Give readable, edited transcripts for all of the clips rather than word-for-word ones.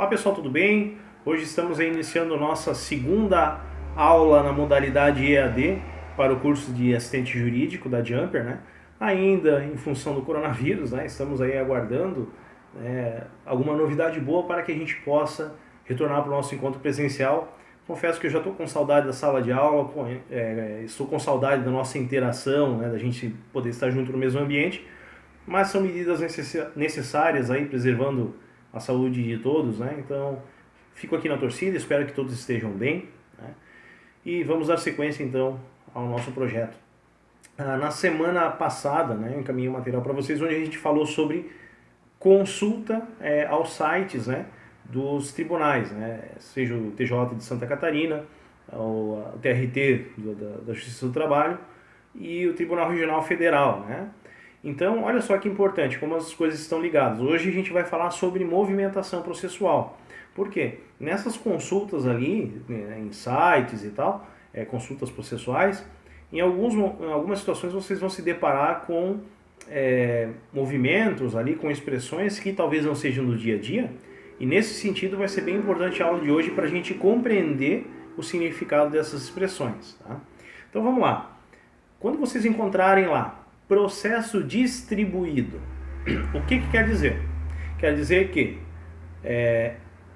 Olá pessoal, tudo bem? Hoje estamos aí iniciando nossa segunda aula na modalidade EAD para o curso de assistente jurídico da Jumper, né? Ainda em função do coronavírus, né? Estamos aí aguardando alguma novidade boa para que a gente possa retornar para o nosso encontro presencial. Confesso que eu já estou com saudade da sala de aula, estou com saudade da nossa interação, né? Da gente poder estar junto no mesmo ambiente, mas são medidas necessárias aí, preservando a saúde de todos, né? Então, fico aqui na torcida, espero que todos estejam bem, né? E vamos dar sequência, então, ao nosso projeto. Na semana passada, né, eu encaminhei um material para vocês, onde a gente falou sobre consulta aos sites, né, dos tribunais, né? Seja o TJ de Santa Catarina, o TRT da Justiça do Trabalho e o Tribunal Regional Federal, né? Então, olha só que importante, como as coisas estão ligadas. Hoje a gente vai falar sobre movimentação processual. Por quê? Nessas consultas ali, em sites e tal, consultas processuais, em algumas situações vocês vão se deparar com movimentos ali, com expressões que talvez não sejam do dia a dia. E nesse sentido vai ser bem importante a aula de hoje para a gente compreender o significado dessas expressões. Tá? Então vamos lá. Quando vocês encontrarem lá, processo distribuído. O que quer dizer? Quer dizer que,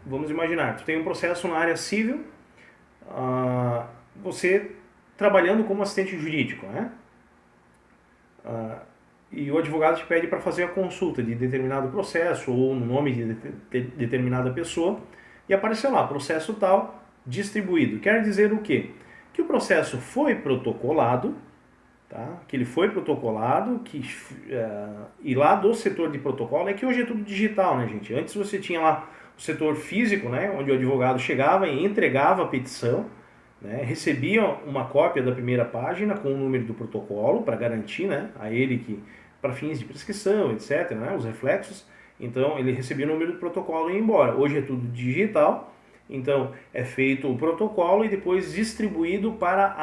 vamos imaginar, tu tem um processo na área civil, você trabalhando como assistente jurídico, né? E o advogado te pede para fazer a consulta de determinado processo ou no nome de determinada pessoa e apareceu lá, processo tal, distribuído. Quer dizer o quê? Que o processo foi protocolado, tá? Que ele foi protocolado, e lá do setor de protocolo, é que hoje é tudo digital, né, gente? Antes você tinha lá o setor físico, né, onde o advogado chegava e entregava a petição, né, recebia uma cópia da primeira página com o número do protocolo para garantir, né, a ele que, para fins de prescrição, etc., né, os reflexos, então ele recebia o número do protocolo e ia embora. Hoje é tudo digital. Então, é feito o protocolo e depois distribuído para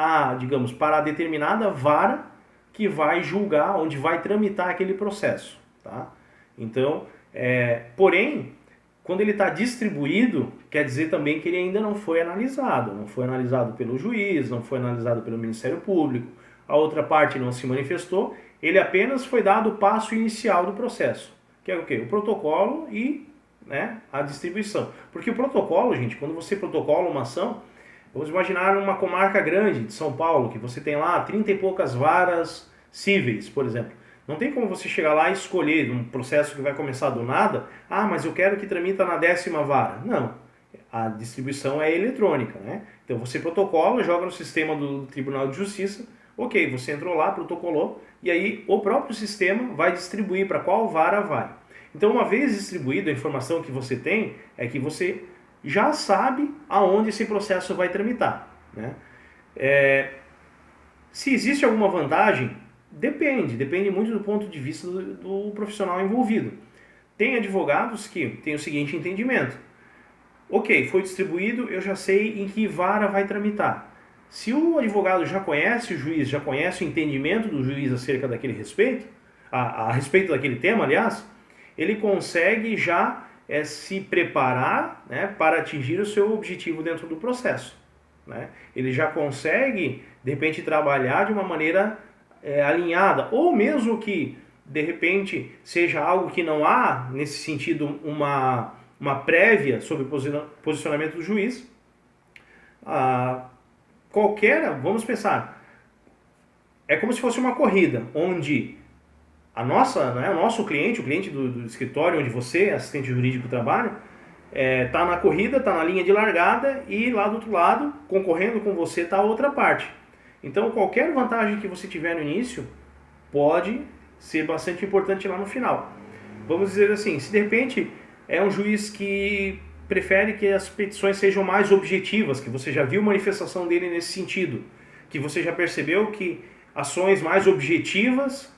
para a determinada vara que vai julgar, onde vai tramitar aquele processo. Tá? Então, porém, quando ele está distribuído, quer dizer também que ele ainda não foi analisado pelo juiz, não foi analisado pelo Ministério Público, a outra parte não se manifestou, ele apenas foi dado o passo inicial do processo, que é o quê? O protocolo e a distribuição. Porque o protocolo, gente, quando você protocola uma ação, vamos imaginar uma comarca grande de São Paulo, que você tem lá 30 e poucas varas cíveis, por exemplo. Não tem como você chegar lá e escolher um processo que vai começar do nada, mas eu quero que tramita na 10ª vara. Não, a distribuição é eletrônica, né? Então você protocola, joga no sistema do Tribunal de Justiça, ok, você entrou lá, protocolou, e aí o próprio sistema vai distribuir para qual vara vai. Então, uma vez distribuída a informação que você tem, é que você já sabe aonde esse processo vai tramitar, né? Se existe alguma vantagem, depende muito do ponto de vista do profissional envolvido. Tem advogados que têm o seguinte entendimento: ok, foi distribuído, eu já sei em que vara vai tramitar. Se o advogado já conhece o juiz, já conhece o entendimento do juiz acerca daquele respeito, a respeito daquele tema, aliás, ele consegue já se preparar, né, para atingir o seu objetivo dentro do processo, né? Ele já consegue, de repente, trabalhar de uma maneira alinhada, ou mesmo que, de repente, seja algo que não há, nesse sentido, uma prévia sobre o posicionamento do juiz. Vamos pensar, é como se fosse uma corrida, onde o nosso cliente, o cliente do escritório onde você, assistente jurídico, trabalha, está na corrida, está na linha de largada e lá do outro lado, concorrendo com você, está a outra parte. Então, qualquer vantagem que você tiver no início pode ser bastante importante lá no final. Vamos dizer assim, se de repente é um juiz que prefere que as petições sejam mais objetivas, que você já viu manifestação dele nesse sentido, que você já percebeu que ações mais objetivas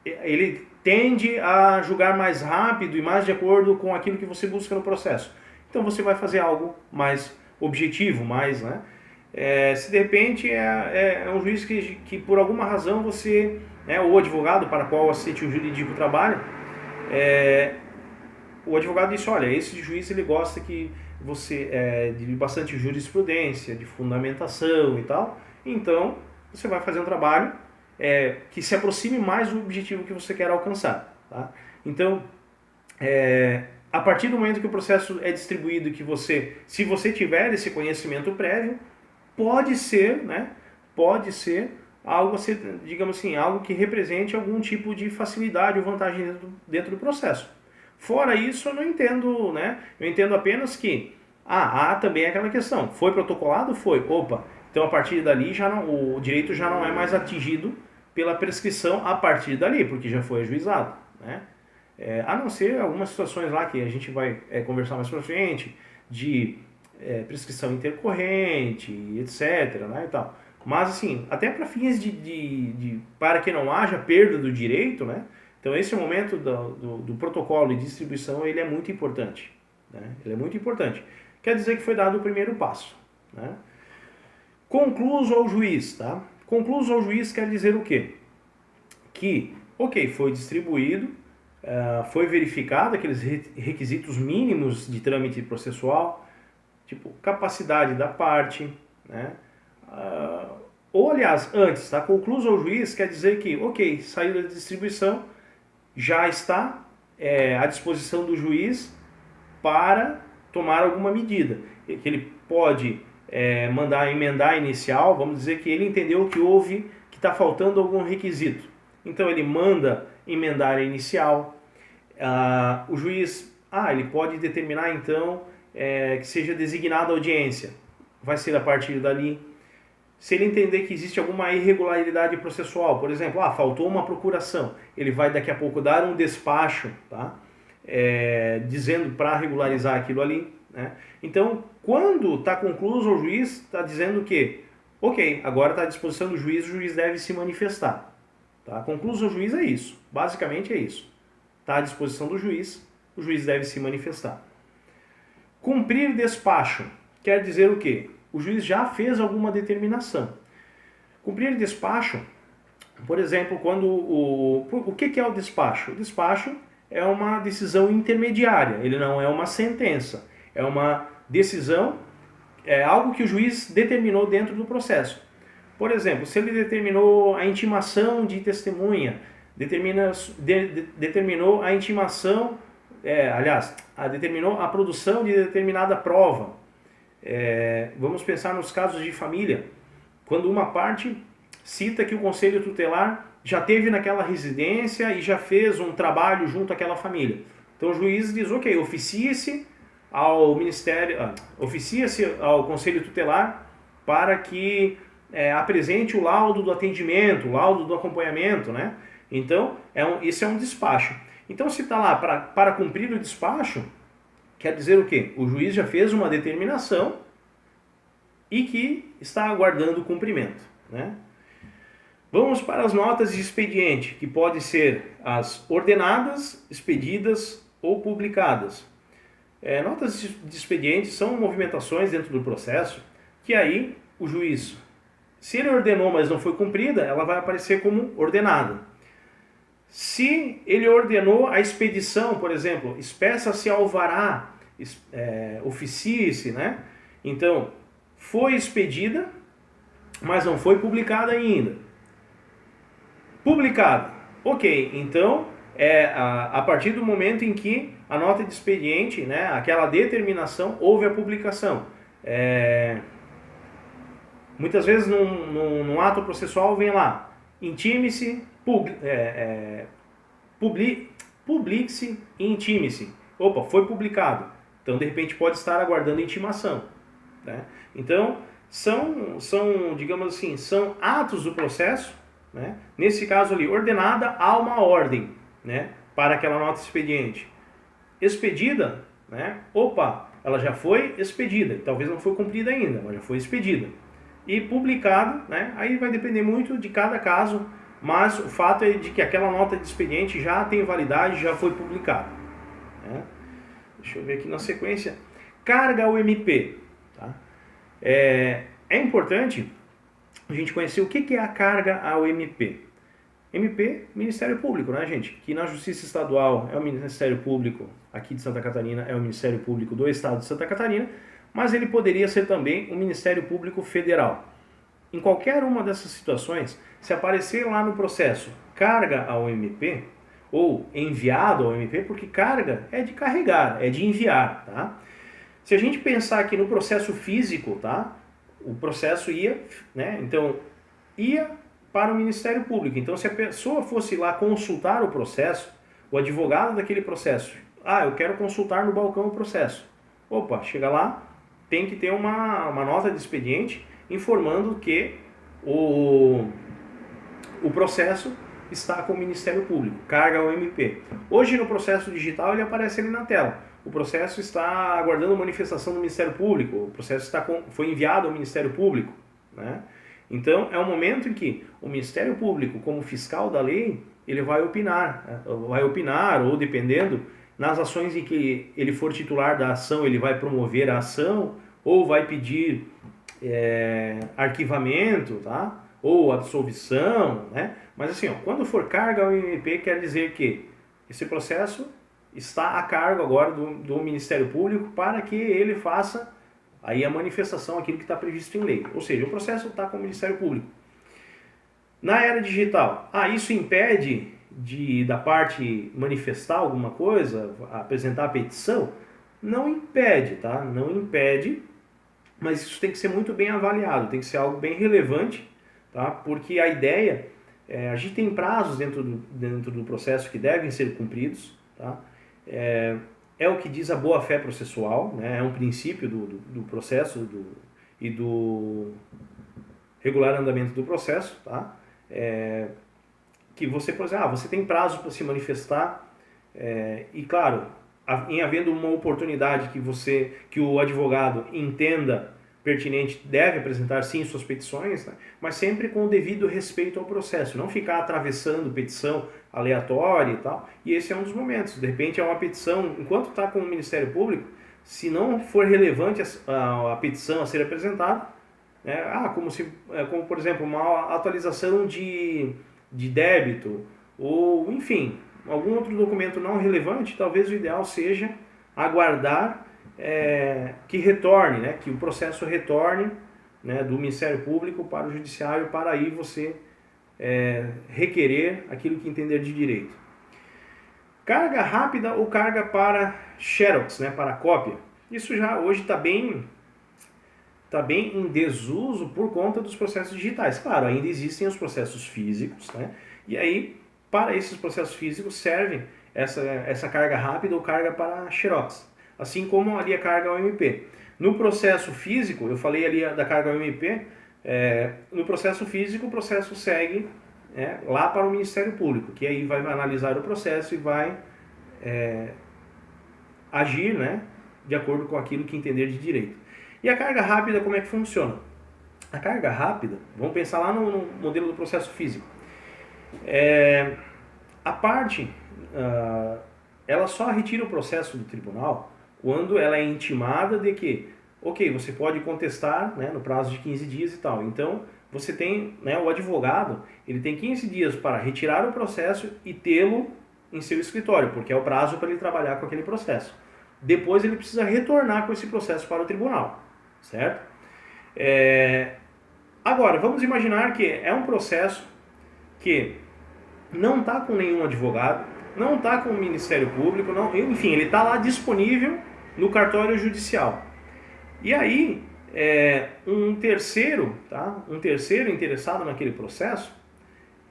ele tende a julgar mais rápido e mais de acordo com aquilo que você busca no processo. Então você vai fazer algo mais objetivo, mais, né? Se de repente é um juiz que por alguma razão você, ou advogado para qual o assistente jurídico trabalha, o advogado disse, olha, esse juiz ele gosta que você de bastante jurisprudência, de fundamentação e tal, então você vai fazer um trabalho que se aproxime mais do objetivo que você quer alcançar. Tá? Então, a partir do momento que o processo é distribuído, se você tiver esse conhecimento prévio, pode ser, né, algo, digamos assim, algo que represente algum tipo de facilidade ou vantagem dentro do processo. Fora isso, eu não entendo, né? Eu entendo apenas que há também aquela questão. Foi protocolado? Foi. Opa, então a partir dali o direito já não é mais atingido pela prescrição a partir dali, porque já foi ajuizado, né? A não ser algumas situações lá que a gente vai conversar mais pra frente, de prescrição intercorrente, etc, né, e tal. Mas assim, até para fins para que não haja perda do direito, né? Então esse momento do protocolo de distribuição, ele é muito importante, né? Ele é muito importante. Quer dizer que foi dado o primeiro passo, né? Concluso ao juiz, tá? Concluso ao juiz quer dizer o quê? Que, ok, foi distribuído, foi verificado aqueles requisitos mínimos de trâmite processual, tipo capacidade da parte, né? Ou aliás, antes, tá? Concluso ao juiz quer dizer que, ok, saiu da distribuição, já está à disposição do juiz para tomar alguma medida. Que ele pode mandar emendar inicial, vamos dizer que ele entendeu que que está faltando algum requisito. Então ele manda emendar a inicial. O juiz, ele pode determinar então que seja designada a audiência. Vai ser a partir dali. Se ele entender que existe alguma irregularidade processual, por exemplo, faltou uma procuração, ele vai daqui a pouco dar um despacho, tá? Dizendo para regularizar aquilo ali, né? Então, quando está concluso, o juiz está dizendo que, ok, agora está à disposição do juiz, o juiz deve se manifestar. Tá? Concluso o juiz é isso, basicamente é isso. Está à disposição do juiz, o juiz deve se manifestar. Cumprir despacho quer dizer o quê? O juiz já fez alguma determinação. Cumprir despacho, por exemplo, o que é o despacho? O despacho é uma decisão intermediária, ele não é uma sentença, é uma decisão, é algo que o juiz determinou dentro do processo. Por exemplo, se ele determinou a intimação de testemunha, determinou a intimação, determinou a produção de determinada prova. Vamos pensar nos casos de família, quando uma parte cita que o conselho tutelar já teve naquela residência e já fez um trabalho junto àquela família. Então o juiz diz, ok, oficie-se ao Ministério, oficie-se ao conselho tutelar para que apresente o laudo do atendimento, o laudo do acompanhamento, né? Então, esse é um despacho. Então, se está lá para cumprir o despacho, quer dizer o quê? O juiz já fez uma determinação e que está aguardando o cumprimento, né? Vamos para as notas de expediente, que podem ser as ordenadas, expedidas ou publicadas. Notas de expediente são movimentações dentro do processo que aí o juiz, se ele ordenou, mas não foi cumprida, ela vai aparecer como ordenada. Se ele ordenou a expedição, por exemplo, espeça-se alvará, oficie-se, né? Então, foi expedida, mas não foi publicada ainda. Publicada. Ok, então, a partir do momento em que a nota de expediente, né, aquela determinação, houve a publicação. Muitas vezes num ato processual vem lá, intime-se, publique-se e intime-se. Opa, foi publicado. Então, de repente, pode estar aguardando intimação, né? Então, digamos assim, são atos do processo, né? Nesse caso ali, ordenada, há uma ordem, né, para aquela nota expediente. Expedida, né? Opa, ela já foi expedida. Talvez não foi cumprida ainda, mas já foi expedida. E publicado, né? Aí vai depender muito de cada caso, mas o fato é de que aquela nota de expediente já tem validade, já foi publicada, né? Deixa eu ver aqui na sequência. Carga ao MP. Tá? É importante a gente conhecer o que é a carga ao MP. MP, Ministério Público, né, gente? Que na Justiça Estadual é o Ministério Público aqui de Santa Catarina, é o Ministério Público do Estado de Santa Catarina, mas ele poderia ser também o Ministério Público Federal. Em qualquer uma dessas situações, se aparecer lá no processo carga ao MP ou enviado ao MP, porque carga é de carregar, é de enviar, tá? Se a gente pensar aqui no processo físico, tá? O processo ia, né? Então, ia para o Ministério Público. Então, se a pessoa fosse lá consultar o processo, o advogado daquele processo, eu quero consultar no balcão o processo. Opa, chega lá, tem que ter uma nota de expediente informando que o processo está com o Ministério Público, carga ao MP. Hoje no processo digital ele aparece ali na tela. O processo está aguardando manifestação do Ministério Público, o processo foi enviado ao Ministério Público, né? Então é um momento em que o Ministério Público, como fiscal da lei, ele vai opinar, ou dependendo, nas ações em que ele for titular da ação, ele vai promover a ação, ou vai pedir arquivamento, tá? Ou absolvição, né? Mas assim, quando for carga ao MP, quer dizer que esse processo está a cargo agora do Ministério Público para que ele faça aí a manifestação, aquilo que está previsto em lei. Ou seja, o processo está com o Ministério Público. Na era digital, isso impede da parte manifestar alguma coisa, apresentar a petição? Não impede, tá? Não impede, mas isso tem que ser muito bem avaliado, tem que ser algo bem relevante, tá? Porque a ideia, a gente tem prazos dentro do processo que devem ser cumpridos, tá? É o que diz a boa-fé processual, né? É um princípio do processo e do regular andamento do processo, tá? Que você, por exemplo, você tem prazo para se manifestar, e claro, em havendo uma oportunidade que o advogado entenda pertinente, deve apresentar sim suas petições, né? Mas sempre com o devido respeito ao processo, não ficar atravessando petição aleatória e tal. E esse é um dos momentos. De repente é uma petição, enquanto está com o Ministério Público, se não for relevante a petição a ser apresentada, né? Como por exemplo uma atualização de débito, ou enfim, algum outro documento não relevante, talvez o ideal seja aguardar que retorne, né, que o processo retorne, né, do Ministério Público para o Judiciário, para aí você requerer aquilo que entender de direito. Carga rápida ou carga para xerox, né, para cópia. Isso já hoje está bem em desuso por conta dos processos digitais. Claro, ainda existem os processos físicos, né, e aí para esses processos físicos servem essa carga rápida ou carga para xerox. Assim como ali a carga ao MP. No processo físico, eu falei ali da carga ao MP, no processo físico o processo segue lá para o Ministério Público, que aí vai analisar o processo e vai agir, né, de acordo com aquilo que entender de direito. E a carga rápida, como é que funciona? A carga rápida, vamos pensar lá no modelo do processo físico. A parte, ela só retira o processo do tribunal quando ela é intimada de que, ok, você pode contestar, né, no prazo de 15 dias e tal. Então, você tem, né, o advogado, ele tem 15 dias para retirar o processo e tê-lo em seu escritório, porque é o prazo para ele trabalhar com aquele processo. Depois ele precisa retornar com esse processo para o tribunal, certo? Agora, vamos imaginar que é um processo que não está com nenhum advogado, não está com o Ministério Público, enfim, ele está lá disponível no cartório judicial. E aí, um terceiro interessado naquele processo,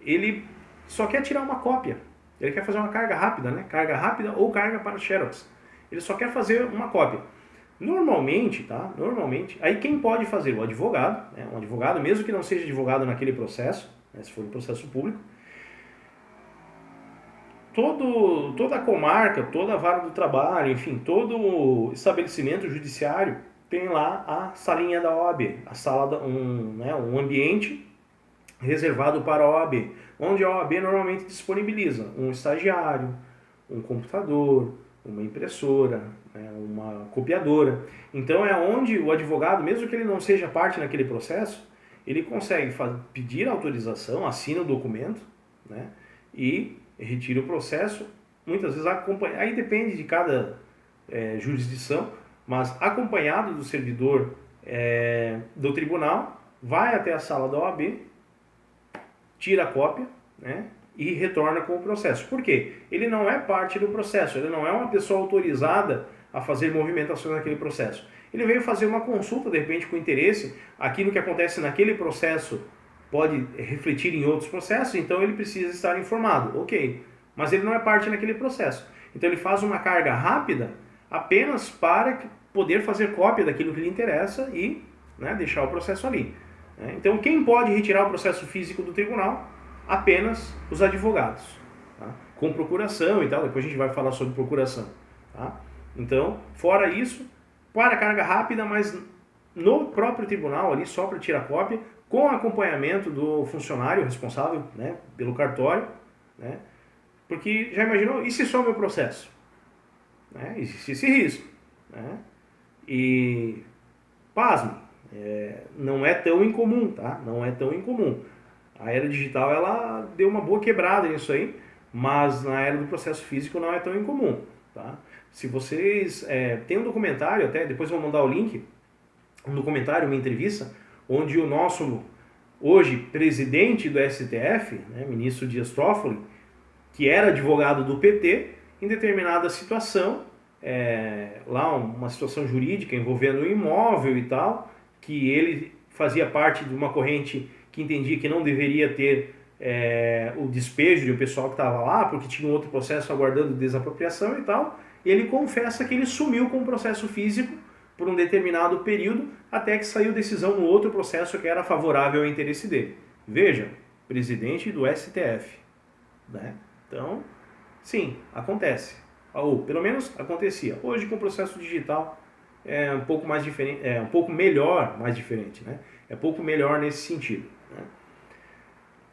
ele só quer tirar uma cópia. Ele quer fazer uma carga rápida, né? Carga rápida ou carga para xerox. Ele só quer fazer uma cópia. Normalmente, aí quem pode fazer? O advogado, né? Um advogado, mesmo que não seja advogado naquele processo, né? Se for um processo público, toda a comarca, toda a vara do trabalho, enfim, todo estabelecimento judiciário tem lá a salinha da OAB, um ambiente reservado para a OAB, onde a OAB normalmente disponibiliza um estagiário, um computador, uma impressora, né, uma copiadora. Então é onde o advogado, mesmo que ele não seja parte naquele processo, ele consegue pedir autorização, assina o documento, né? E retira o processo, muitas vezes acompanha, aí depende de cada jurisdição, mas acompanhado do servidor do tribunal, vai até a sala da OAB, tira a cópia, né? E retorna com o processo. Por quê? Ele não é parte do processo, ele não é uma pessoa autorizada a fazer movimentações naquele processo. Ele veio fazer uma consulta, de repente, com interesse, aquilo que acontece naquele processo pode refletir em outros processos, então ele precisa estar informado, ok. Mas ele não é parte naquele processo. Então ele faz uma carga rápida apenas para poder fazer cópia daquilo que lhe interessa e, né, deixar o processo ali. Então quem pode retirar o processo físico do tribunal? Apenas os advogados, tá? Com procuração e tal, depois a gente vai falar sobre procuração. Tá? Então, fora isso, para carga rápida, mas no próprio tribunal ali, só para tirar cópia, com acompanhamento do funcionário responsável, né, pelo cartório, né, porque já imaginou, e se some o processo? Né, existe esse risco. Né, e, pasme, não é tão incomum, tá? Não é tão incomum. A era digital, ela deu uma boa quebrada nisso aí, mas na era do processo físico não é tão incomum, tá? Se vocês... tem um documentário, até depois eu vou mandar o link, um documentário, uma entrevista, onde o nosso, hoje, presidente do STF, né, ministro Dias Toffoli, que era advogado do PT, em determinada situação, lá uma situação jurídica envolvendo um imóvel e tal, que ele fazia parte de uma corrente que entendia que não deveria ter o despejo de um pessoal que estava lá, porque tinha um outro processo aguardando desapropriação e tal, e ele confessa que ele sumiu com o processo físico por um determinado período, até que saiu decisão no outro processo que era favorável ao interesse dele. Veja, presidente do STF. Né? Então, sim, acontece. Ou pelo menos acontecia. Hoje com o processo digital é um pouco mais diferente, um pouco melhor, mais diferente, né? É um pouco melhor nesse sentido. Né?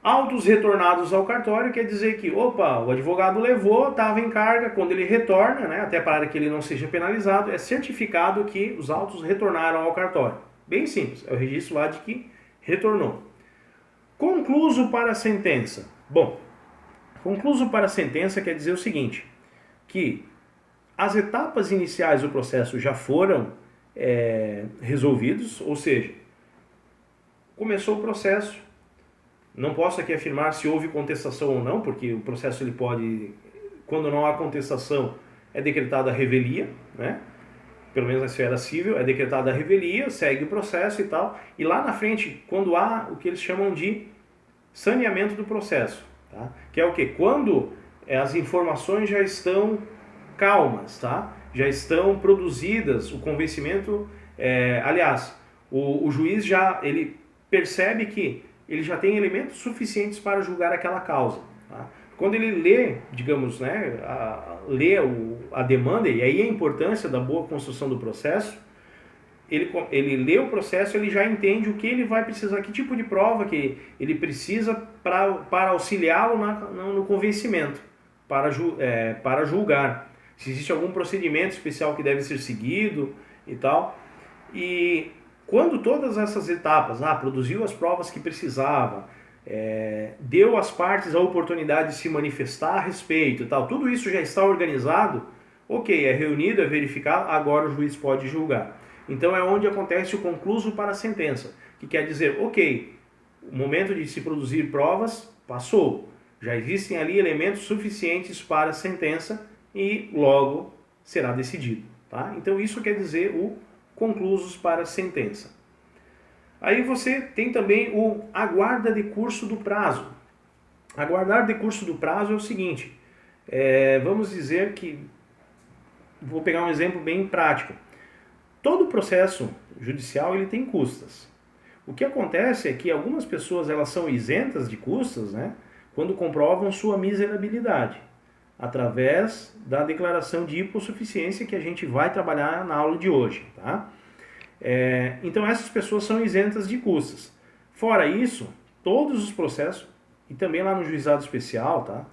Autos retornados ao cartório quer dizer que, opa, o advogado levou, estava em carga, quando ele retorna, né, até para que ele não seja penalizado, é certificado que os autos retornaram ao cartório. Bem simples, é o registro lá de que retornou. Concluso para a sentença. Bom, concluso para a sentença quer dizer o seguinte, que as etapas iniciais do processo já foram resolvidos, ou seja, começou o processo. Não posso aqui afirmar se houve contestação ou não, porque o processo ele pode, quando não há contestação, é decretada a revelia, né? Pelo menos na esfera civil, é decretada a revelia, segue o processo e tal. E lá na frente, quando há o que eles chamam de saneamento do processo, tá? Que é o quê? Quando as informações já estão calmas, tá? Já estão produzidas, o convencimento, aliás, o juiz ele percebe que ele já tem elementos suficientes para julgar aquela causa. Tá? Quando ele lê, digamos, né, lê a demanda, e aí a importância da boa construção do processo, ele lê o processo, ele já entende o que ele vai precisar, que tipo de prova que ele precisa para auxiliá-lo no convencimento, para julgar. Se existe algum procedimento especial que deve ser seguido e tal. E quando todas essas etapas, produziu as provas que precisava, deu às partes a oportunidade de se manifestar a respeito, tal, tudo isso já está organizado, ok, é reunido, é verificado, agora o juiz pode julgar. Então é onde acontece o concluso para a sentença, que quer dizer, ok, o momento de se produzir provas passou, já existem ali elementos suficientes para a sentença e logo será decidido. Tá? Então isso quer dizer o conclusos para a sentença. Aí você tem também o aguarda de curso do prazo. Aguardar de curso do prazo é o seguinte, vamos dizer que, vou pegar um exemplo bem prático. Todo processo judicial ele tem custas. O que acontece é que algumas pessoas elas são isentas de custas, né, quando comprovam sua miserabilidade, através da declaração de hipossuficiência que a gente vai trabalhar na aula de hoje. Tá? Então essas pessoas são isentas de custas. Fora isso, todos os processos, e também lá no juizado especial, tá?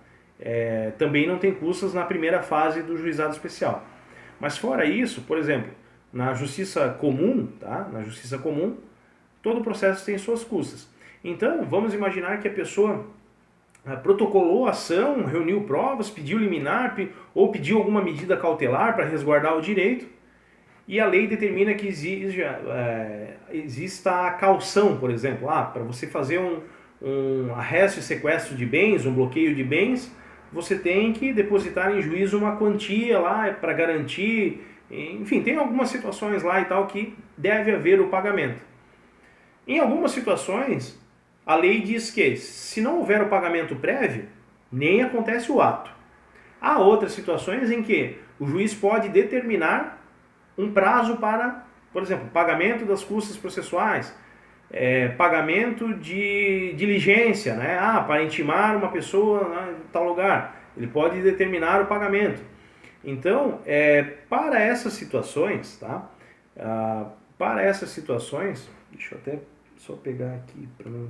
Também não tem custas na primeira fase do juizado especial. Mas fora isso, por exemplo, na justiça comum, tá? Na justiça comum, todo processo tem suas custas. Então, vamos imaginar que a pessoa protocolou a ação, reuniu provas, pediu liminar ou pediu alguma medida cautelar para resguardar o direito, e a lei determina que exista a caução, por exemplo. Para você fazer um arresto e sequestro de bens, um bloqueio de bens, você tem que depositar em juízo uma quantia lá para garantir. Enfim, tem algumas situações lá e tal que deve haver o pagamento. Em algumas situações, a lei diz que se não houver o pagamento prévio, nem acontece o ato. Há outras situações em que o juiz pode determinar um prazo para, por exemplo, pagamento das custas processuais, pagamento de diligência, né? Para intimar uma pessoa em tal lugar, ele pode determinar o pagamento. Então, para essas situações, tá? Para essas situações, deixa eu até só pegar aqui para não...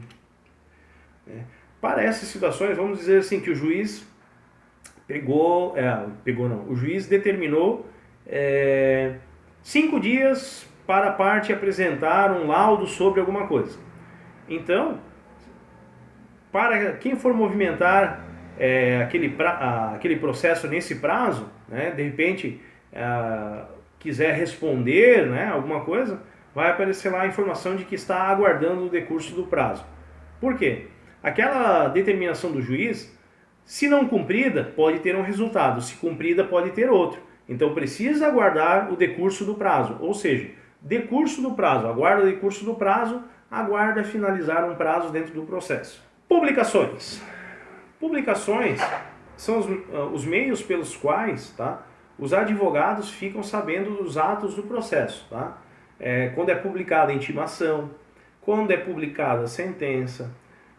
Para essas situações, vamos dizer assim, que o juiz o juiz determinou 5 dias para a parte apresentar um laudo sobre alguma coisa. Então, para quem for movimentar aquele processo nesse prazo, né, de repente quiser responder, né, alguma coisa, vai aparecer lá a informação de que está aguardando o decurso do prazo. Por quê? Aquela determinação do juiz, se não cumprida, pode ter um resultado, se cumprida, pode ter outro. Então precisa aguardar o decurso do prazo, ou seja, decurso do prazo, aguarda o decurso do prazo, aguarda finalizar um prazo dentro do processo. Publicações. Publicações são os meios pelos quais, tá, os advogados ficam sabendo dos atos do processo. Tá? Quando é publicada a intimação, quando é publicada a sentença,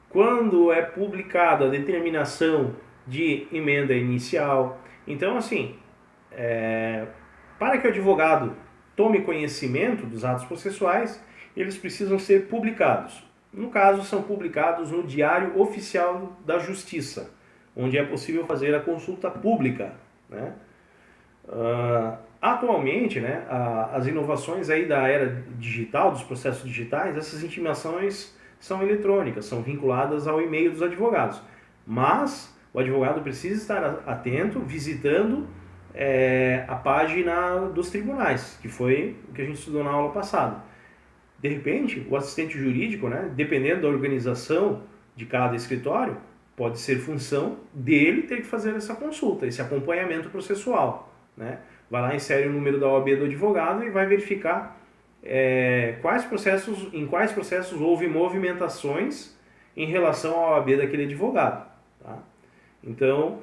quando é publicada a determinação de emenda inicial. Então, assim, para que o advogado tome conhecimento dos atos processuais, eles precisam ser publicados. No caso, são publicados no Diário Oficial da Justiça, onde é possível fazer a consulta pública, né? Atualmente, né, as inovações aí da era digital, dos processos digitais, essas intimações são eletrônicas, são vinculadas ao e-mail dos advogados. Mas o advogado precisa estar atento, visitando a página dos tribunais, que foi o que a gente estudou na aula passada. De repente, o assistente jurídico, né, dependendo da organização de cada escritório, pode ser função dele ter que fazer essa consulta, esse acompanhamento processual, né? Vai lá, insere o número da OAB do advogado e vai verificar em quais processos houve movimentações em relação à OAB daquele advogado. Tá? Então,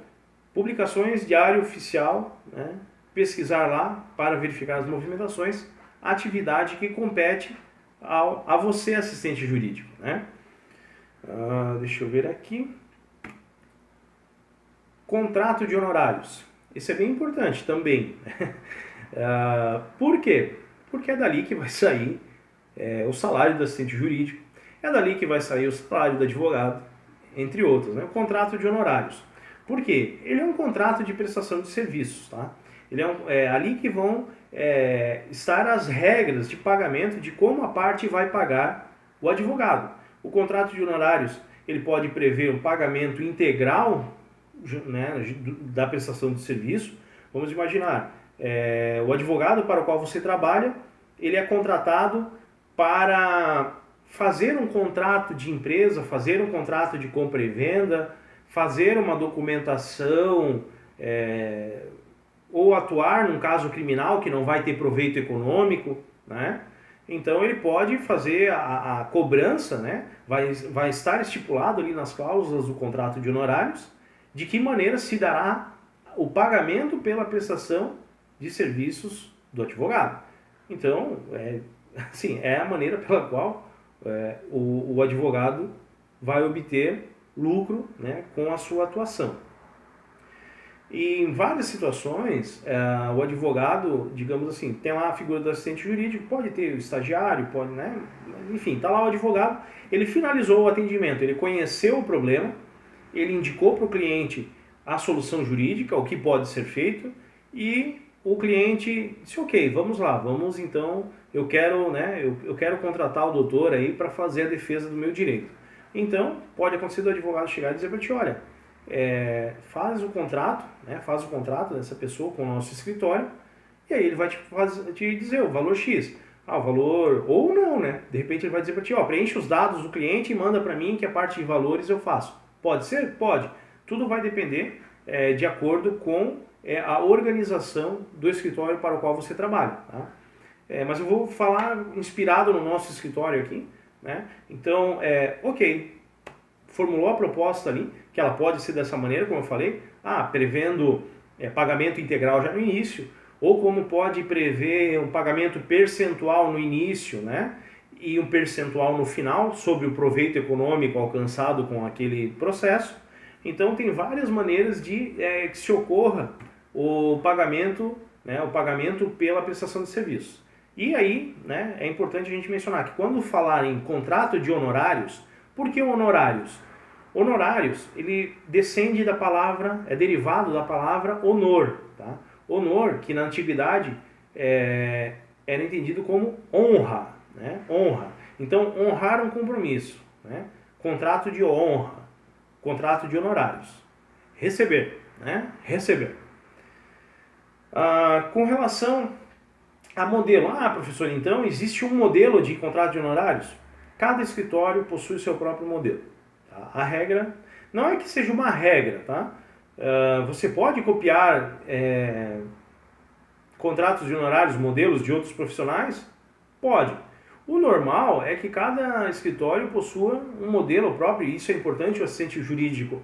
publicações, diário oficial, né? Pesquisar lá para verificar as movimentações, atividade que compete a você, assistente jurídico. Né? Deixa eu ver aqui. Contrato de honorários. Isso é bem importante também. Por quê? Porque é dali que vai sair o salário do assistente jurídico, é dali que vai sair o salário do advogado, entre outros. Né? O contrato de honorários. Por quê? Ele é um contrato de prestação de serviços. Tá? Ele ali que vão estar as regras de pagamento de como a parte vai pagar o advogado. O contrato de honorários ele pode prever um pagamento integral, né, da prestação de serviço. Vamos imaginar, o advogado para o qual você trabalha, ele é contratado para fazer um contrato de empresa, fazer um contrato de compra e venda, fazer uma documentação, ou atuar num caso criminal que não vai ter proveito econômico, né? Então ele pode fazer a cobrança, né? Vai estar estipulado ali nas cláusulas do contrato de honorários de que maneira se dará o pagamento pela prestação de serviços do advogado. Então, é a maneira pela qual o advogado vai obter lucro, né, com a sua atuação. E em várias situações, o advogado, digamos assim, tem lá a figura do assistente jurídico, pode ter o estagiário, pode, né? Enfim, está lá o advogado, ele finalizou o atendimento, ele conheceu o problema, ele indicou para o cliente a solução jurídica, o que pode ser feito, e o cliente disse, ok, vamos lá, vamos então, eu quero contratar o doutor aí para fazer a defesa do meu direito. Então, pode acontecer do advogado chegar e dizer para ti, olha, faz o contrato, né, faz o contrato dessa pessoa com o nosso escritório, e aí ele vai te dizer o valor X. O valor, ou não, né? De repente ele vai dizer para ti, preenche os dados do cliente e manda para mim que a parte de valores eu faço. Pode ser? Pode. Tudo vai depender de acordo com a organização do escritório para o qual você trabalha. Tá? Mas eu vou falar inspirado no nosso escritório aqui. Né? Então, ok, formulou a proposta ali, que ela pode ser dessa maneira, como eu falei, prevendo pagamento integral já no início, ou como pode prever um pagamento percentual no início, né? E um percentual no final, sobre o proveito econômico alcançado com aquele processo. Então, tem várias maneiras de que se ocorra o pagamento, né, o pagamento pela prestação de serviços. E aí, né, é importante a gente mencionar que quando falar em contrato de honorários, por que honorários? Honorários, ele descende da palavra, é derivado da palavra honor. Tá? Honor, que na antiguidade era entendido como honra. Né? Honra. Então, honrar um compromisso. Né? Contrato de honra, contrato de honorários. Receber. Né? Receber. Com relação a modelo. Professor, então existe um modelo de contrato de honorários? Cada escritório possui seu próprio modelo. Tá? A regra não é que seja uma regra, tá? Você pode copiar contratos de honorários, modelos de outros profissionais? Pode. O normal é que cada escritório possua um modelo próprio, e isso é importante o assistente jurídico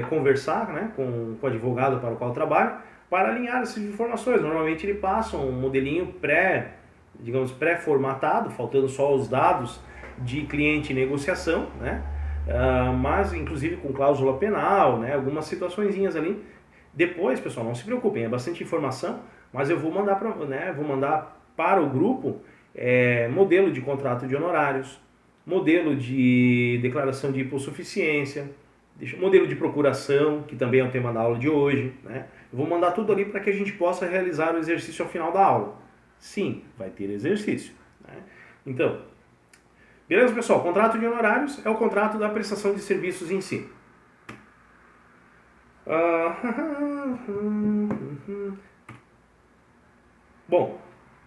conversar, né, com o advogado para o qual trabalha, para alinhar essas informações. Normalmente ele passa um modelinho pré-formatado, faltando só os dados de cliente e negociação, né? Mas inclusive com cláusula penal, né? Algumas situaçõezinhas ali. Depois, pessoal, não se preocupem, é bastante informação, mas eu vou mandar para o grupo modelo de contrato de honorários, modelo de declaração de hipossuficiência, modelo de procuração, que também é o tema da aula de hoje, né? Eu vou mandar tudo ali para que a gente possa realizar o exercício ao final da aula. Sim, vai ter exercício. Né? Então, beleza, pessoal? Contrato de honorários é o contrato da prestação de serviços em si. Bom,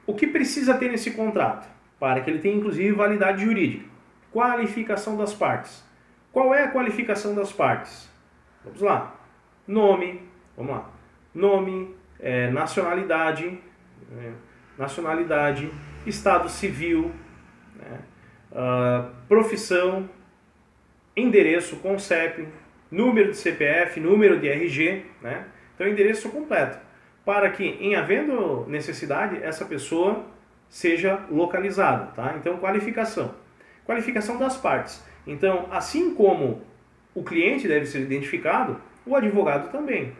o que precisa ter nesse contrato? Para que ele tenha, inclusive, validade jurídica. Qualificação das partes. Qual é a qualificação das partes? Vamos lá. Nome, vamos lá. Nome, nacionalidade, estado civil, né? Profissão, endereço com CEP, número de CPF, número de RG, né? Então endereço completo, para que, em havendo necessidade, essa pessoa seja localizada, tá? Então qualificação das partes. Então, assim como o cliente deve ser identificado, o advogado também.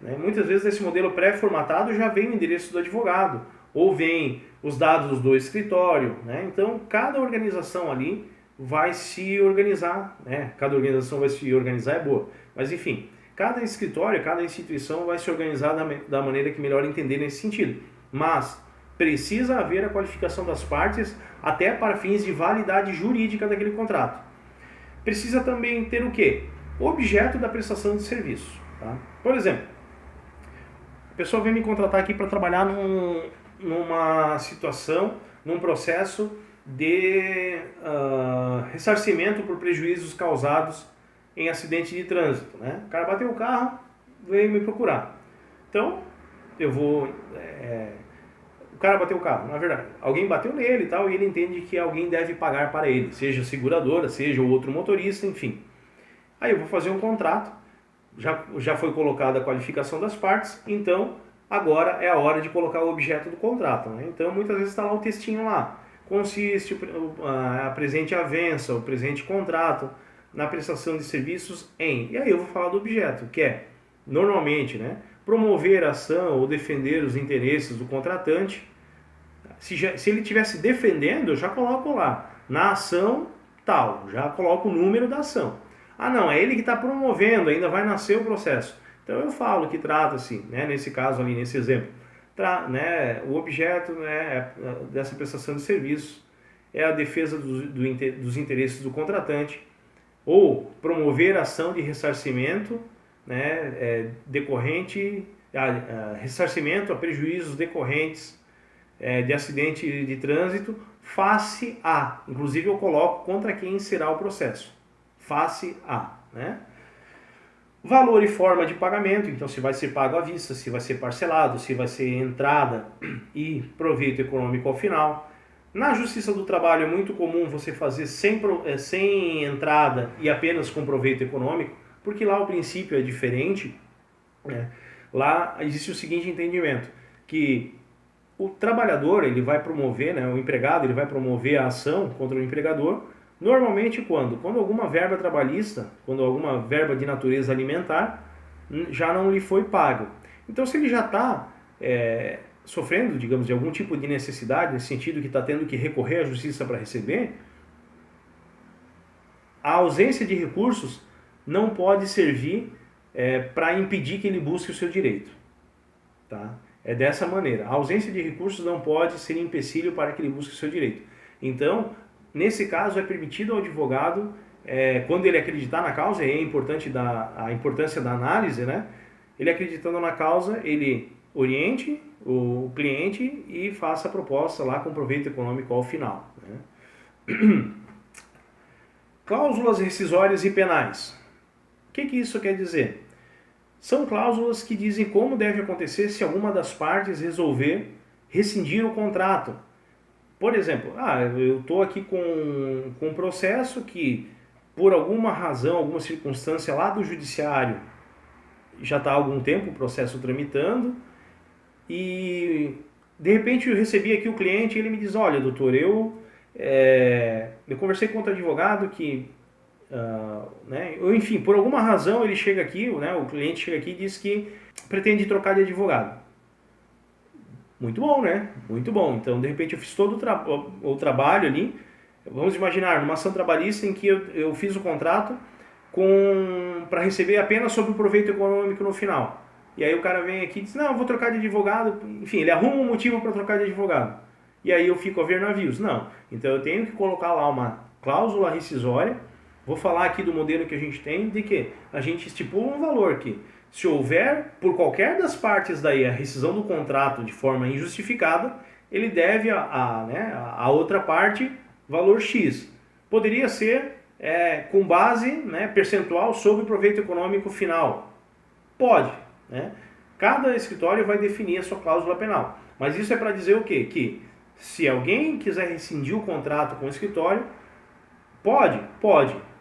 Né? Muitas vezes nesse modelo pré-formatado já vem o endereço do advogado, ou vem os dados do escritório. Né? Então, cada organização ali vai se organizar. Né? Cada organização vai se organizar, é boa. Mas, enfim, cada escritório, cada instituição vai se organizar da maneira que melhor entender nesse sentido. Mas precisa haver a qualificação das partes até para fins de validade jurídica daquele contrato. Precisa também ter o quê? O objeto da prestação de serviço. Tá? Por exemplo, a pessoa vem me contratar aqui para trabalhar numa situação, num processo de ressarcimento por prejuízos causados em acidente de trânsito. Né? O cara bateu o carro, veio me procurar. Então, eu vou... o cara bateu o carro, na verdade. Alguém bateu nele e tal, e ele entende que alguém deve pagar para ele, seja a seguradora, seja o outro motorista, enfim. Aí eu vou fazer um contrato, já foi colocada a qualificação das partes, então agora é a hora de colocar o objeto do contrato. Né? Então muitas vezes está lá o textinho lá, consiste a presente avença, o presente contrato, na prestação de serviços em... E aí eu vou falar do objeto, que é, normalmente, né, promover a ação ou defender os interesses do contratante. Se ele estivesse defendendo, eu já coloco lá, na ação tal, já coloco o número da ação. Não, é ele que está promovendo, ainda vai nascer o processo. Então eu falo que trata-se, né, nesse caso ali, nesse exemplo, né, o objeto, né, dessa prestação de serviços é a defesa dos interesses do contratante, ou promover ação de ressarcimento, né, ressarcimento a prejuízos decorrentes de acidente de trânsito face a, inclusive eu coloco contra quem será o processo, face a, né? Valor e forma de pagamento, então se vai ser pago à vista, se vai ser parcelado, se vai ser entrada e proveito econômico ao final. Na Justiça do Trabalho é muito comum você fazer sem entrada e apenas com proveito econômico, porque lá o princípio é diferente, né? Lá existe o seguinte entendimento, que o trabalhador ele vai promover, né, o empregado ele vai promover a ação contra o empregador, normalmente quando alguma verba trabalhista, quando alguma verba de natureza alimentar já não lhe foi pago. Então se ele já está sofrendo, digamos, de algum tipo de necessidade, nesse sentido que está tendo que recorrer à justiça para receber, a ausência de recursos não pode servir para impedir que ele busque o seu direito. Tá? É dessa maneira. A ausência de recursos não pode ser empecilho para que ele busque o seu direito. Então, nesse caso, é permitido ao advogado, quando ele acreditar na causa, e é importante a importância da análise, né? Ele acreditando na causa, ele oriente o cliente e faça a proposta lá com proveito econômico ao final. Né? Cláusulas rescisórias e penais. O que isso quer dizer? São cláusulas que dizem como deve acontecer se alguma das partes resolver rescindir o contrato. Por exemplo, eu estou aqui com um processo que, por alguma razão, alguma circunstância lá do judiciário, já está há algum tempo o processo tramitando, e de repente eu recebi aqui o cliente e ele me diz, olha doutor, eu conversei com outro advogado que, enfim, por alguma razão ele chega aqui, né, o cliente chega aqui e diz que pretende trocar de advogado. Muito bom, né? Muito bom. Então, de repente, eu fiz todo o trabalho ali. Vamos imaginar, numa ação trabalhista em que eu fiz o contrato para receber apenas sobre o proveito econômico no final. E aí o cara vem aqui e diz, não, eu vou trocar de advogado. Enfim, ele arruma um motivo para trocar de advogado. E aí eu fico a ver navios. Não. Então, eu tenho que colocar lá uma cláusula rescisória. Vou falar aqui do modelo que a gente tem, de que a gente estipula um valor que, se houver, por qualquer das partes daí, a rescisão do contrato de forma injustificada, ele deve a outra parte valor X. Poderia ser com base, né, percentual sobre o proveito econômico final. Pode. Né? Cada escritório vai definir a sua cláusula penal. Mas isso é para dizer o quê? Que se alguém quiser rescindir o contrato com o escritório, pode.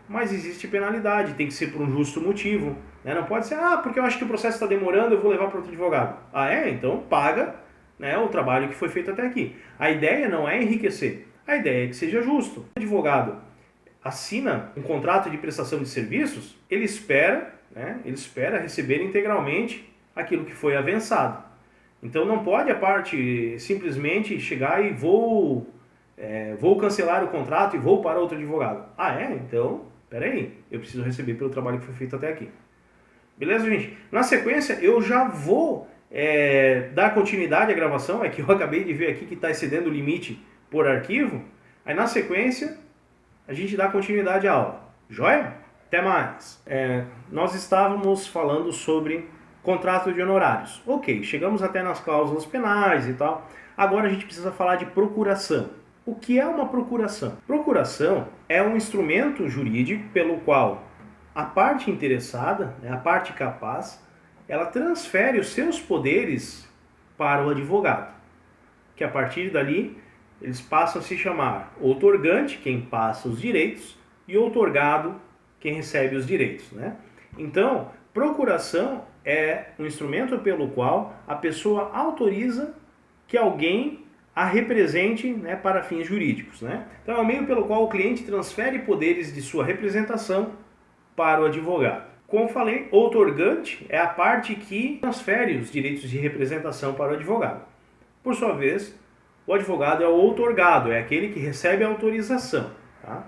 Mas existe penalidade, tem que ser por um justo motivo. Né? Não pode ser, porque eu acho que o processo está demorando, eu vou levar para outro advogado. Então paga, né, o trabalho que foi feito até aqui. A ideia não é enriquecer, a ideia é que seja justo. O advogado assina um contrato de prestação de serviços, ele espera receber integralmente aquilo que foi avançado. Então não pode a parte simplesmente chegar e vou cancelar o contrato e vou para outro advogado. Então, peraí, eu preciso receber pelo trabalho que foi feito até aqui. Beleza, gente? Na sequência, eu já vou dar continuidade à gravação, que eu acabei de ver aqui que está excedendo o limite por arquivo. Aí na sequência, a gente dá continuidade à aula. Joia? Até mais! Nós estávamos falando sobre contrato de honorários. Ok, chegamos até nas cláusulas penais e tal. Agora a gente precisa falar de procuração. O que é uma procuração? Procuração é um instrumento jurídico pelo qual a parte interessada, a parte capaz, ela transfere os seus poderes para o advogado, que a partir dali eles passam a se chamar outorgante, quem passa os direitos, e outorgado, quem recebe os direitos. Né? Então, procuração é um instrumento pelo qual a pessoa autoriza que alguém a represente, né, para fins jurídicos. Né? Então, é o meio pelo qual o cliente transfere poderes de sua representação para o advogado. Como falei, outorgante é a parte que transfere os direitos de representação para o advogado. Por sua vez, o advogado é o outorgado, é aquele que recebe a autorização. Tá?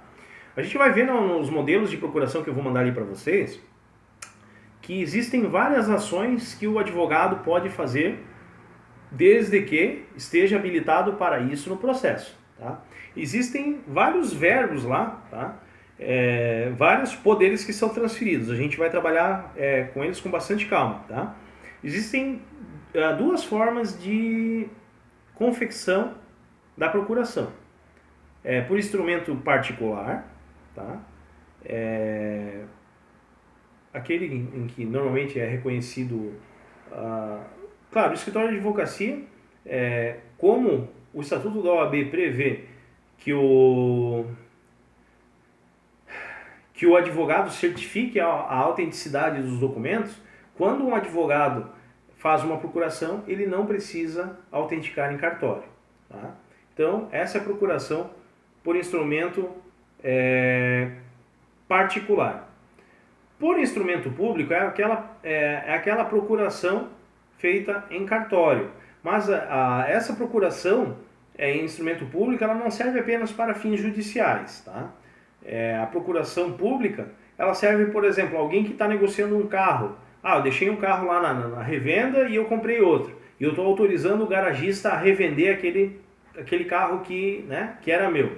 A gente vai ver nos modelos de procuração que eu vou mandar ali para vocês que existem várias ações que o advogado pode fazer desde que esteja habilitado para isso no processo. Tá? Existem vários verbos lá, tá? vários poderes que são transferidos. A gente vai trabalhar com eles com bastante calma, tá? Existem duas formas de confecção da procuração. Por instrumento particular, tá? Aquele em que normalmente é reconhecido... claro, o escritório de advocacia, como o Estatuto da OAB prevê que o advogado certifique a autenticidade dos documentos, quando um advogado faz uma procuração, ele não precisa autenticar em cartório. Tá? Então, essa é a procuração por instrumento particular. Por instrumento público, é aquela procuração feita em cartório. Mas essa procuração em instrumento público, ela não serve apenas para fins judiciais. Tá? A procuração pública, ela serve, por exemplo, alguém que está negociando um carro. Eu deixei um carro lá na revenda e eu comprei outro. E eu estou autorizando o garagista a revender aquele carro que era meu.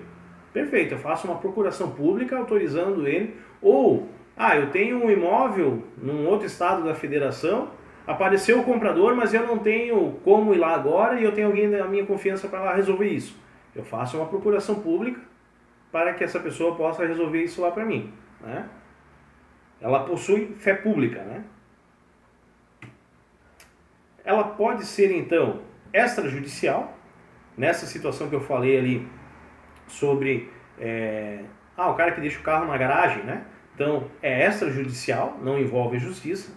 Perfeito, eu faço uma procuração pública autorizando ele. Ou, eu tenho um imóvel num outro estado da federação, apareceu o comprador, mas eu não tenho como ir lá agora e eu tenho alguém da minha confiança para lá resolver isso. Eu faço uma procuração pública para que essa pessoa possa resolver isso lá para mim. Né? Ela possui fé pública. Né? Ela pode ser, então, extrajudicial, nessa situação que eu falei ali sobre o cara que deixa o carro na garagem, né? Então, é extrajudicial, não envolve a justiça.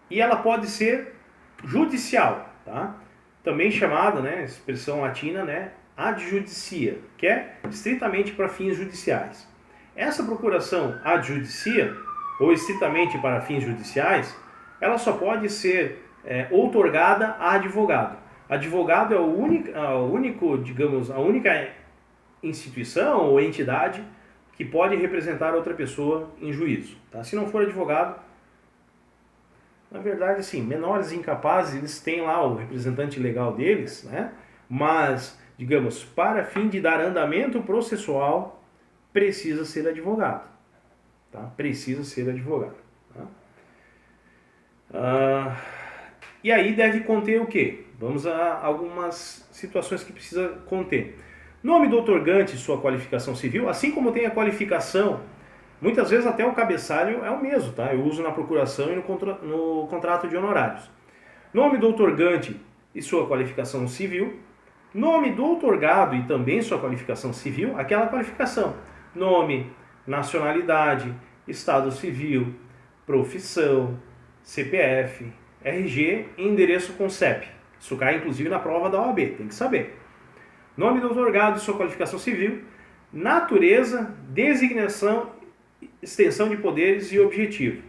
E ela pode ser judicial, tá? Também chamada, né, expressão latina, né, ad judicia, que é estritamente para fins judiciais. Essa procuração ad judicia, ou estritamente para fins judiciais, ela só pode ser outorgada a advogado. Advogado é o único, digamos, a única instituição ou entidade que pode representar outra pessoa em juízo. Tá? Se não for advogado, na verdade, assim, menores e incapazes, eles têm lá o representante legal deles, né? Mas, digamos, para fim de dar andamento processual, precisa ser advogado. Tá? Precisa ser advogado. Tá? E aí deve conter o quê? Vamos a algumas situações que precisa conter. Nome do outorgante e sua qualificação civil, assim como tem a qualificação, muitas vezes até o cabeçalho é o mesmo, tá? Eu uso na procuração e no contrato de honorários. Nome do outorgante e sua qualificação civil. Nome do outorgado e também sua qualificação civil, aquela qualificação. Nome, nacionalidade, estado civil, profissão, CPF, RG e endereço com CEP. Isso cai inclusive na prova da OAB, tem que saber. Nome do outorgado e sua qualificação civil, natureza, designação, extensão de poderes e objetivo.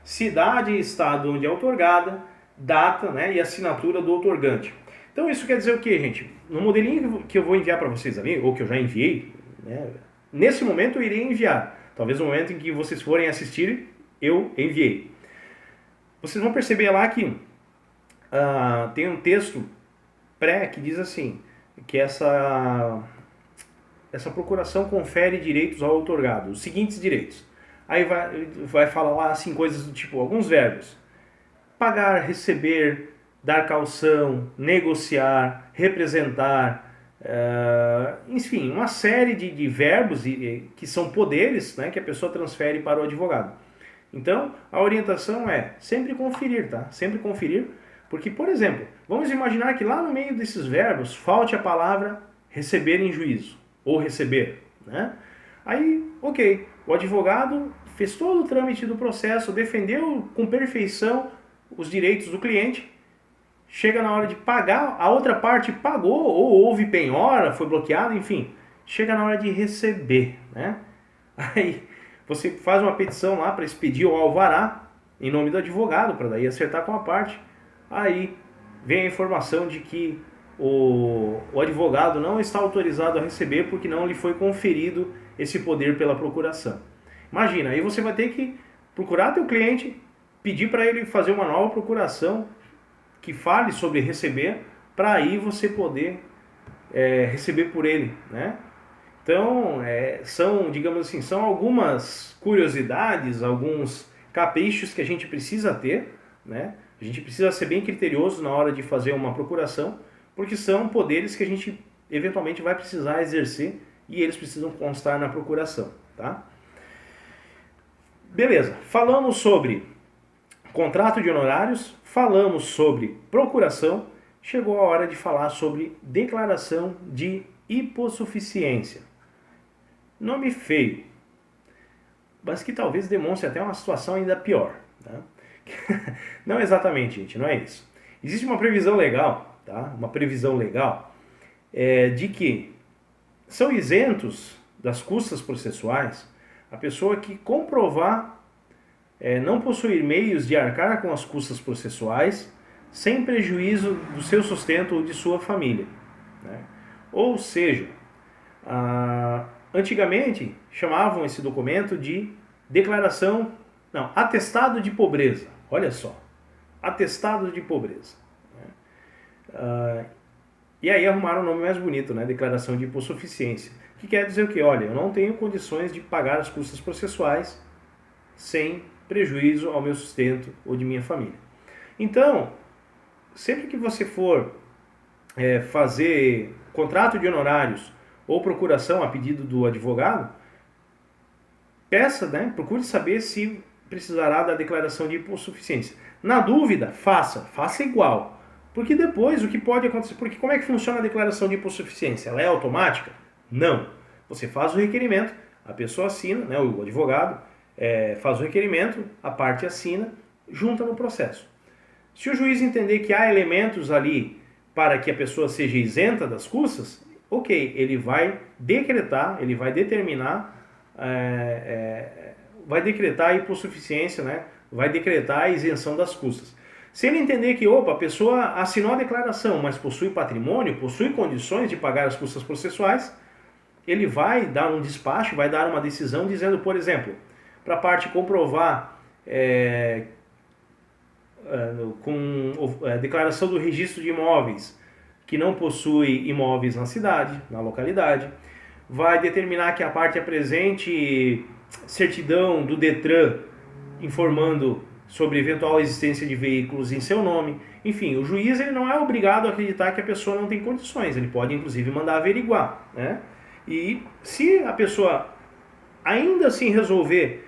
Cidade e estado onde é outorgada, data, né, e assinatura do outorgante. Então isso quer dizer o que, gente? No modelinho que eu vou enviar para vocês ali, ou que eu já enviei, né, nesse momento eu irei enviar. Talvez no momento em que vocês forem assistir, eu enviei. Vocês vão perceber lá que tem um texto pré que diz assim, que essa procuração confere direitos ao outorgado, os seguintes direitos. Aí vai falar lá assim, coisas do tipo, alguns verbos. Pagar, receber, dar caução, negociar, representar, enfim, uma série de verbos que são poderes, né, que a pessoa transfere para o advogado. Então, a orientação é sempre conferir, tá? Sempre conferir, porque, por exemplo, vamos imaginar que lá no meio desses verbos falte a palavra receber em juízo, ou receber, né? Aí, ok, o advogado fez todo o trâmite do processo, defendeu com perfeição os direitos do cliente, chega na hora de pagar, a outra parte pagou, ou houve penhora, foi bloqueado, enfim, chega na hora de receber, né? Aí você faz uma petição lá para expedir o alvará em nome do advogado, para daí acertar com a parte. Aí vem a informação de que o advogado não está autorizado a receber porque não lhe foi conferido esse poder pela procuração. Imagina, aí você vai ter que procurar teu cliente, pedir para ele fazer uma nova procuração que fale sobre receber, para aí você poder receber por ele, né? Então, são, digamos assim, são algumas curiosidades, alguns caprichos que a gente precisa ter, né? A gente precisa ser bem criterioso na hora de fazer uma procuração, porque são poderes que a gente eventualmente vai precisar exercer e eles precisam constar na procuração, tá? Beleza, falamos sobre contrato de honorários, falamos sobre procuração, chegou a hora de falar sobre declaração de hipossuficiência. Nome feio, mas que talvez demonstre até uma situação ainda pior. Tá? Não exatamente, gente, não é isso. Existe uma previsão legal, tá? Uma previsão legal de que são isentos das custas processuais a pessoa que comprovar não possuir meios de arcar com as custas processuais sem prejuízo do seu sustento ou de sua família. Né? Ou seja, antigamente chamavam esse documento de atestado de pobreza. Olha só, atestado de pobreza. E aí arrumaram um nome mais bonito, né? Declaração de hipossuficiência. Que quer dizer o quê? Olha, eu não tenho condições de pagar as custas processuais sem prejuízo ao meu sustento ou de minha família. Então, sempre que você for fazer contrato de honorários ou procuração a pedido do advogado, peça, né? Procure saber se precisará da declaração de hipossuficiência. Na dúvida, faça igual. Porque depois o que pode acontecer, porque como é que funciona a declaração de hipossuficiência? Ela é automática? Não. Você faz o requerimento, a pessoa assina, né, o advogado faz o requerimento, a parte assina, junta no processo. Se o juiz entender que há elementos ali para que a pessoa seja isenta das custas, ok, ele vai decretar, ele vai determinar, vai decretar a hipossuficiência, né, vai decretar a isenção das custas. Se ele entender que, a pessoa assinou a declaração, mas possui patrimônio, possui condições de pagar as custas processuais, ele vai dar um despacho, vai dar uma decisão dizendo, por exemplo, para a parte comprovar com a declaração do registro de imóveis que não possui imóveis na cidade, na localidade, vai determinar que a parte apresente certidão do Detran informando sobre eventual existência de veículos em seu nome. Enfim, o juiz ele não é obrigado a acreditar que a pessoa não tem condições, ele pode inclusive mandar averiguar, né? E se a pessoa ainda assim resolver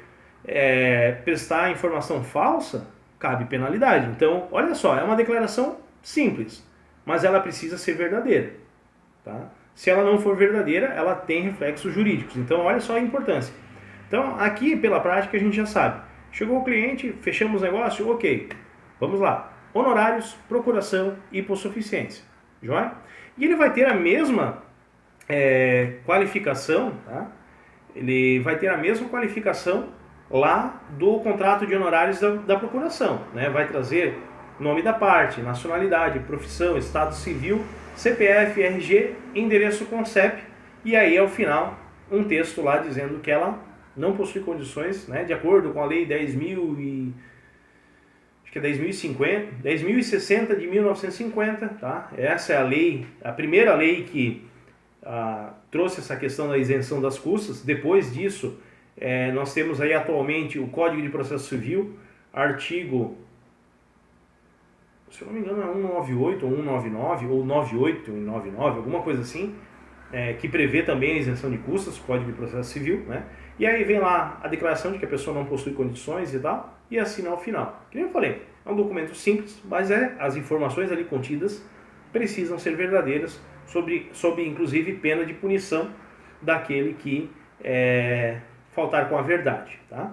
prestar informação falsa, cabe penalidade. Então, olha só, é uma declaração simples, mas ela precisa ser verdadeira. Tá? Se ela não for verdadeira, ela tem reflexos jurídicos. Então, olha só a importância. Então, aqui, pela prática, a gente já sabe. Chegou o cliente, fechamos o negócio, ok. Vamos lá. Honorários, procuração e hipossuficiência. Joia? E ele vai ter a mesma qualificação, tá? Ele vai ter a mesma qualificação lá do contrato de honorários da procuração, né? Vai trazer nome da parte, nacionalidade, profissão, estado civil, CPF, RG, endereço com CEP, e aí ao final um texto lá dizendo que ela não possui condições, né, de acordo com a lei 10.060 de 1950, tá? Essa é a lei, a primeira lei que trouxe essa questão da isenção das custas. Depois disso, nós temos aí atualmente o Código de Processo Civil, artigo, se eu não me engano é 198 ou 199, ou 98 e 99, alguma coisa assim, que prevê também a isenção de custas, Código de Processo Civil, né? E aí vem lá a declaração de que a pessoa não possui condições e tal, e assina ao final. Que nem eu falei, é um documento simples, mas as informações ali contidas precisam ser verdadeiras, sob inclusive pena de punição daquele que faltar com a verdade. Tá?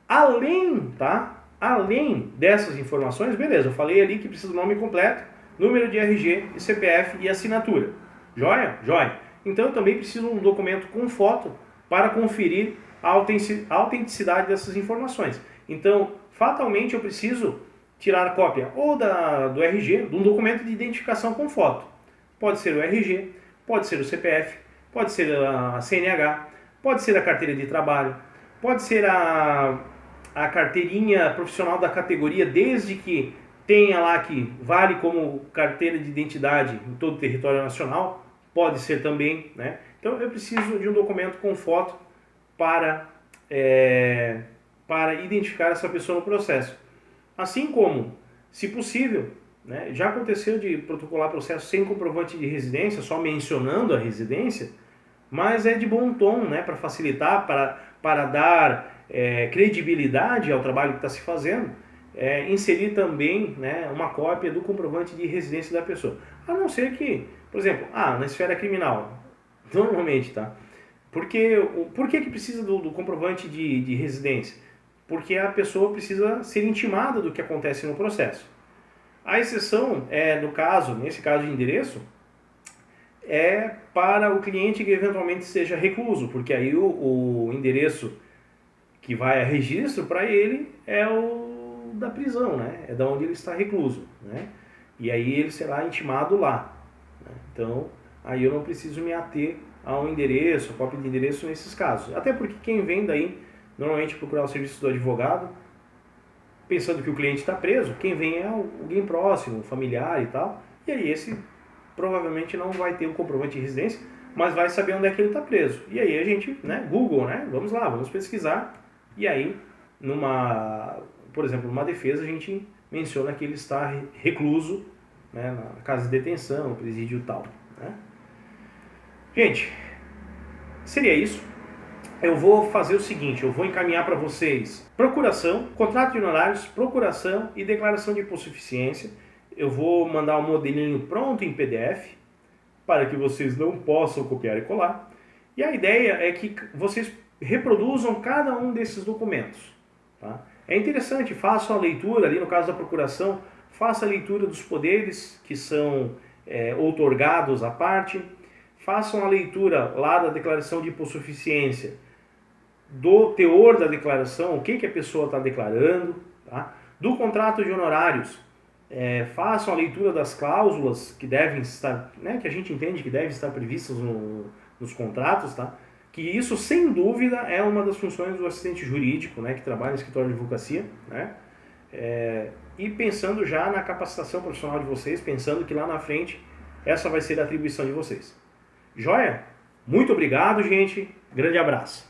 Além dessas informações, beleza, eu falei ali que precisa do nome completo, número de RG, e CPF e assinatura. Joia? Joia. Então eu também preciso de um documento com foto para conferir a autenticidade dessas informações. Então, fatalmente eu preciso tirar cópia ou do RG, de um documento de identificação com foto. Pode ser o RG, pode ser o CPF, pode ser a CNH, pode ser a carteira de trabalho, pode ser a carteirinha profissional da categoria, desde que tenha lá que vale como carteira de identidade em todo o território nacional, pode ser também, né? Então eu preciso de um documento com foto para, para identificar essa pessoa no processo. Assim como, se possível, né, já aconteceu de protocolar processo sem comprovante de residência, só mencionando a residência, mas é de bom tom, né, para facilitar, para dar credibilidade ao trabalho que está se fazendo, inserir também, né, uma cópia do comprovante de residência da pessoa. A não ser que, por exemplo, na esfera criminal, normalmente, tá? Por que precisa do comprovante de residência? Porque a pessoa precisa ser intimada do que acontece no processo. A exceção nesse caso de endereço, é para o cliente que eventualmente seja recluso, porque aí o endereço que vai a registro para ele é o da prisão, né? É da onde ele está recluso, né? E aí ele será intimado lá, né? Então, aí eu não preciso me ater a um endereço, a cópia de endereço nesses casos. Até porque quem vem daí, normalmente procurar o serviço do advogado, pensando que o cliente está preso, quem vem é alguém próximo, familiar e tal, e aí esse provavelmente não vai ter um comprovante de residência, mas vai saber onde é que ele está preso. E aí a gente, né, Google, né, vamos lá, vamos pesquisar, e aí, por exemplo, numa defesa a gente menciona que ele está recluso, né, na casa de detenção, presídio tal, né. Gente, seria isso. Eu vou fazer o seguinte, eu vou encaminhar para vocês procuração, contrato de honorários, procuração e declaração de hipossuficiência. Eu vou mandar um modelinho pronto em PDF para que vocês não possam copiar e colar. E a ideia é que vocês reproduzam cada um desses documentos. Tá? É interessante, façam a leitura, ali no caso da procuração, faça a leitura dos poderes que são outorgados à parte, façam a leitura lá da declaração de hipossuficiência, do teor da declaração, o que a pessoa está declarando, tá? Do contrato de honorários, façam a leitura das cláusulas que devem estar, né, que a gente entende que devem estar previstas nos contratos, tá? Que isso, sem dúvida, é uma das funções do assistente jurídico, né, que trabalha no escritório de advocacia, né? E pensando já na capacitação profissional de vocês, pensando que lá na frente essa vai ser a atribuição de vocês. Joia? Muito obrigado, gente. Grande abraço.